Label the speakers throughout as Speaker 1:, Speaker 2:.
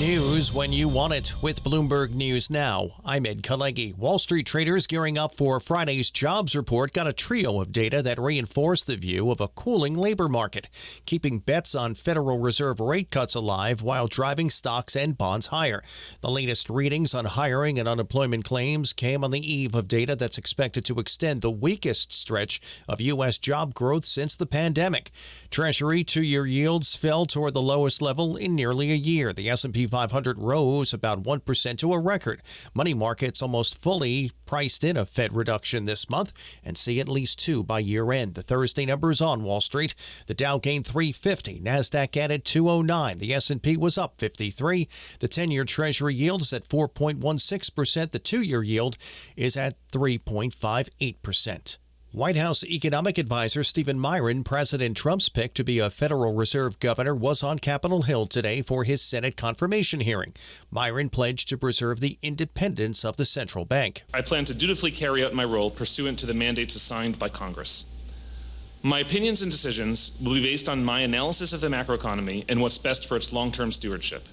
Speaker 1: News when you want it with Bloomberg News Now. I'm Ed Kalegi. Wall Street traders gearing up for Friday's jobs report got a trio of data that reinforced the view of a cooling labor market, keeping bets on Federal Reserve rate cuts alive while driving stocks and bonds higher. The latest readings on hiring and unemployment claims came on the eve of data that's expected to extend the weakest stretch of U.S. job growth since the pandemic. Treasury two-year yields fell toward the lowest level in nearly a year. The S&P 500 rose about 1% to a record. Money markets almost fully priced in a Fed reduction this month and see at least two by year-end. The Thursday numbers on Wall Street: the Dow gained 350, Nasdaq added 209, the S&P was up 53. The 10-year Treasury yield is at 4.16%. The two-year yield is at 3.58%. White House economic advisor Stephen Miron, President Trump's pick to be a Federal Reserve governor, was on Capitol Hill today for his Senate confirmation hearing. Miron pledged to preserve the independence of the central bank.
Speaker 2: I plan to dutifully carry out my role pursuant to the mandates assigned by Congress. My opinions and decisions will be based on my analysis of the macroeconomy and what's best for its long-term stewardship.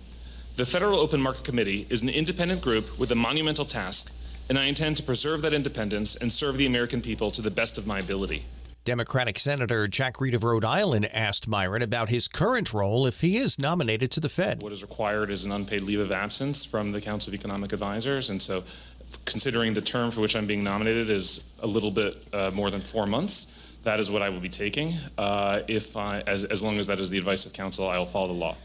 Speaker 2: The Federal Open Market Committee is an independent group with a monumental task, and I intend to preserve that independence and serve the American people to the best of my ability.
Speaker 1: Democratic Senator Jack Reed of Rhode Island asked Miron about his current role if he is nominated to the Fed.
Speaker 2: What is required is an unpaid leave of absence from the Council of Economic Advisors, and so considering the term for which I'm being nominated is a little bit more than 4 months, that is what I will be taking. As long as that is the advice of counsel, I will follow the law.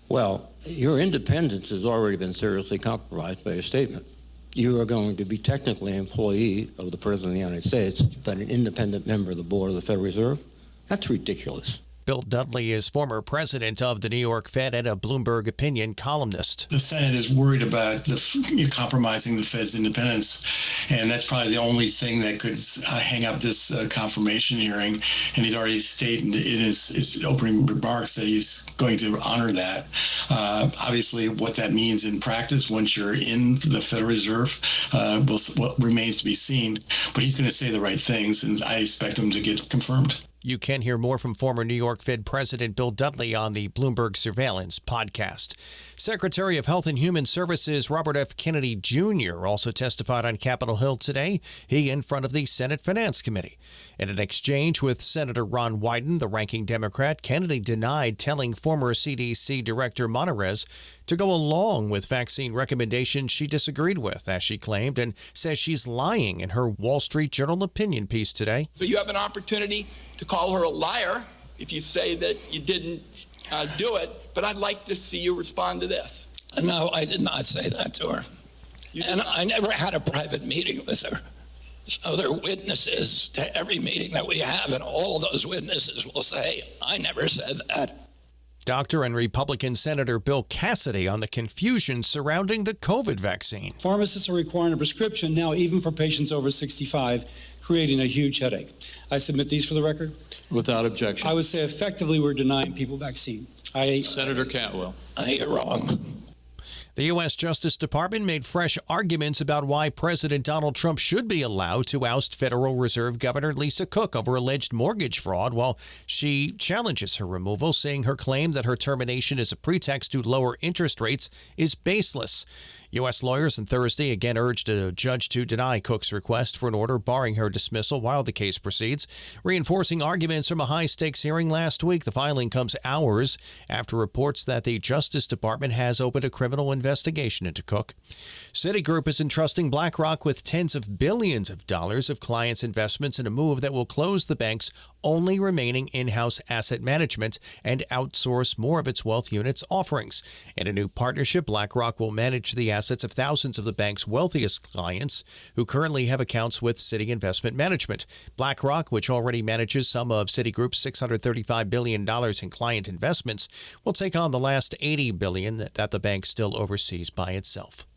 Speaker 3: Well, your independence has already been seriously compromised by your statement. You are going to be technically an employee of the President of the United States, but an independent member of the board of the Federal Reserve? That's ridiculous.
Speaker 1: Bill Dudley is former president of the New York Fed and a Bloomberg opinion columnist.
Speaker 4: The Senate is worried about compromising the Fed's independence, and that's probably the only thing that could hang up this confirmation hearing. And he's already stated in his opening remarks that he's going to honor that. Obviously, what that means in practice once you're in the Federal Reserve remains to be seen. But he's going to say the right things, and I expect him to get confirmed.
Speaker 1: You can hear more from former New York Fed President Bill Dudley on the Bloomberg Surveillance podcast. Secretary of Health and Human Services Robert F. Kennedy Jr. also testified on Capitol Hill today, he in front of the Senate Finance Committee. In an exchange with Senator Ron Wyden, the ranking Democrat, Kennedy denied telling former CDC Director Monterez to go along with vaccine recommendations she disagreed with, as she claimed, and says she's lying in her Wall Street Journal opinion piece today.
Speaker 5: So you have an opportunity to call her a liar if you say that you didn't do it, but I'd like to see you respond to this.
Speaker 6: No, I did not say that to her. And I never had a private meeting with her. So there are witnesses to every meeting that we have, and all of those witnesses will say, I never said that.
Speaker 1: Doctor and Republican Senator Bill Cassidy on the confusion surrounding the COVID vaccine.
Speaker 7: Pharmacists are requiring a prescription now even for patients over 65, creating a huge headache. I submit these for the record.
Speaker 8: Without objection.
Speaker 7: I would say effectively we're denying people vaccine.
Speaker 8: Senator Cantwell.
Speaker 6: You're wrong.
Speaker 1: The U.S. Justice Department made fresh arguments about why President Donald Trump should be allowed to oust Federal Reserve Governor Lisa Cook over alleged mortgage fraud, while she challenges her removal, saying her claim that her termination is a pretext to lower interest rates is baseless. U.S. lawyers on Thursday again urged a judge to deny Cook's request for an order barring her dismissal while the case proceeds, reinforcing arguments from a high-stakes hearing last week. The filing comes hours after reports that the Justice Department has opened a criminal investigation into Cook. Citigroup is entrusting BlackRock with tens of billions of dollars of clients' investments in a move that will close the bank's only remaining in-house asset management and outsource more of its wealth units offerings. In a new partnership, BlackRock will manage the assets of thousands of the bank's wealthiest clients who currently have accounts with Citi Investment Management. BlackRock, which already manages some of Citigroup's $635 billion in client investments, will take on the last $80 billion that the bank still oversees by itself.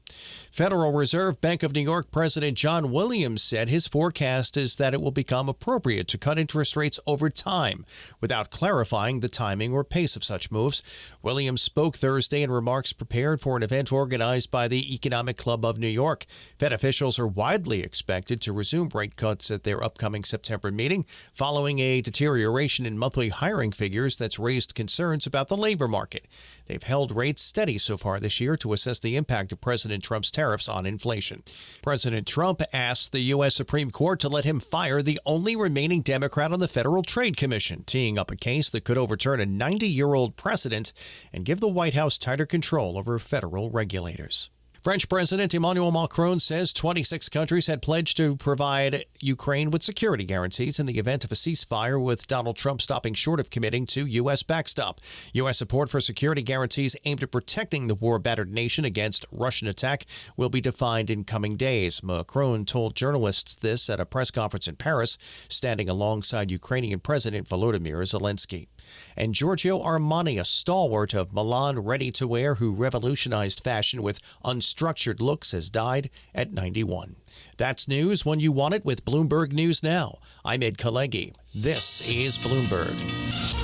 Speaker 1: Federal Reserve Bank of New York President John Williams said his forecast is that it will become appropriate to cut interest rates over time, without clarifying the timing or pace of such moves. Williams spoke Thursday in remarks prepared for an event organized by the Economic Club of New York. Fed officials are widely expected to resume rate cuts at their upcoming September meeting, following a deterioration in monthly hiring figures that's raised concerns about the labor market. They've held rates steady so far this year to assess the impact of President Trump's tariffs on inflation. President Trump asked the U.S. Supreme Court to let him fire the only remaining Democrat on the Federal Trade Commission, teeing up a case that could overturn a 90-year-old precedent and give the White House tighter control over federal regulators. French President Emmanuel Macron says 26 countries had pledged to provide Ukraine with security guarantees in the event of a ceasefire, with Donald Trump stopping short of committing to U.S. backstop. U.S. support for security guarantees aimed at protecting the war-battered nation against Russian attack will be defined in coming days. Macron told journalists this at a press conference in Paris, standing alongside Ukrainian President Volodymyr Zelensky. And Giorgio Armani, a stalwart of Milan ready-to-wear who revolutionized fashion with unstructured looks, has died at 91. That's news when you want it with Bloomberg News Now. I'm Ed Kalegi. This is Bloomberg.